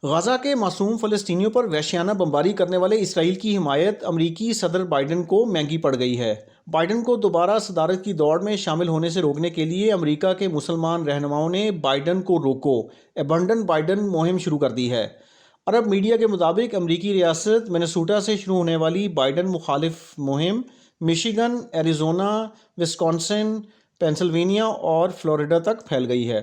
غزہ کے معصوم فلسطینیوں پر وحشیانہ بمباری کرنے والے اسرائیل کی حمایت امریکی صدر بائیڈن کو مہنگی پڑ گئی ہے۔ بائیڈن کو دوبارہ صدارت کی دوڑ میں شامل ہونے سے روکنے کے لیے امریکہ کے مسلمان رہنماؤں نے بائیڈن کو روکو ایبنڈن بائیڈن مہم شروع کر دی ہے۔ عرب میڈیا کے مطابق امریکی ریاست منیسوٹا سے شروع ہونے والی بائیڈن مخالف مہم مشیگن، ایریزونا، وسکونسن، پینسلوینیا اور فلوریڈا تک پھیل گئی ہے۔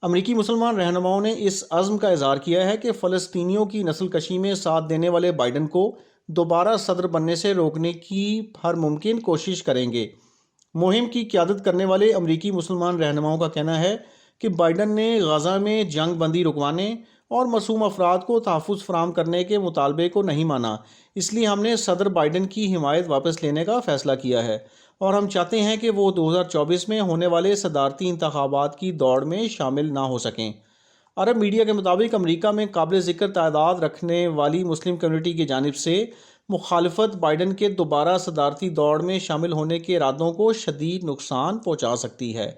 امریکی مسلمان رہنماؤں نے اس عزم کا اظہار کیا ہے کہ فلسطینیوں کی نسل کشی میں ساتھ دینے والے بائیڈن کو دوبارہ صدر بننے سے روکنے کی ہر ممکن کوشش کریں گے۔ مہم کی قیادت کرنے والے امریکی مسلمان رہنماؤں کا کہنا ہے کہ بائیڈن نے غزہ میں جنگ بندی رکوانے اور معصوم افراد کو تحفظ فراہم کرنے کے مطالبے کو نہیں مانا، اس لیے ہم نے صدر بائیڈن کی حمایت واپس لینے کا فیصلہ کیا ہے اور ہم چاہتے ہیں کہ وہ 2024 میں ہونے والے صدارتی انتخابات کی دوڑ میں شامل نہ ہو سکیں۔ عرب میڈیا کے مطابق امریکہ میں قابل ذکر تعداد رکھنے والی مسلم کمیونٹی کی جانب سے مخالفت بائیڈن کے دوبارہ صدارتی دوڑ میں شامل ہونے کے ارادوں کو شدید نقصان پہنچا سکتی ہے۔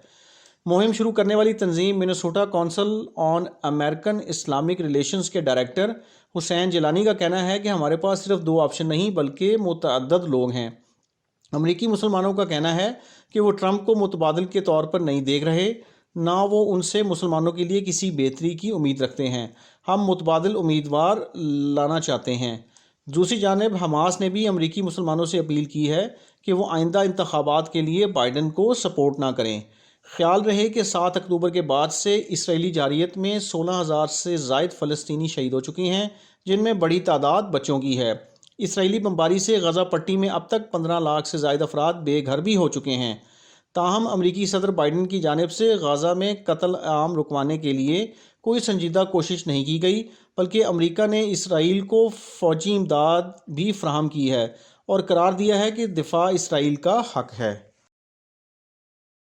مہم شروع کرنے والی تنظیم منیسوٹا کونسل آن امریکن اسلامک ریلیشنز کے ڈائریکٹر حسین جیلانی کا کہنا ہے کہ ہمارے پاس صرف 2 آپشن نہیں بلکہ متعدد لوگ ہیں۔ امریکی مسلمانوں کا کہنا ہے کہ وہ ٹرمپ کو متبادل کے طور پر نہیں دیکھ رہے، نہ وہ ان سے مسلمانوں کے لیے کسی بہتری کی امید رکھتے ہیں۔ ہم متبادل امیدوار لانا چاہتے ہیں۔ دوسری جانب حماس نے بھی امریکی مسلمانوں سے اپیل کی ہے کہ وہ آئندہ انتخابات کے لیے بائیڈن کو سپورٹ نہ کریں۔ خیال رہے کہ 7 اکتوبر کے بعد سے اسرائیلی جارحیت میں 16,000 سے زائد فلسطینی شہید ہو چکے ہیں، جن میں بڑی تعداد بچوں کی ہے۔ اسرائیلی بمباری سے غزہ پٹی میں اب تک 15 لاکھ سے زائد افراد بے گھر بھی ہو چکے ہیں۔ تاہم امریکی صدر بائیڈن کی جانب سے غزہ میں قتل عام رکوانے کے لیے کوئی سنجیدہ کوشش نہیں کی گئی، بلکہ امریکہ نے اسرائیل کو فوجی امداد بھی فراہم کی ہے اور قرار دیا ہے کہ دفاع اسرائیل کا حق ہے۔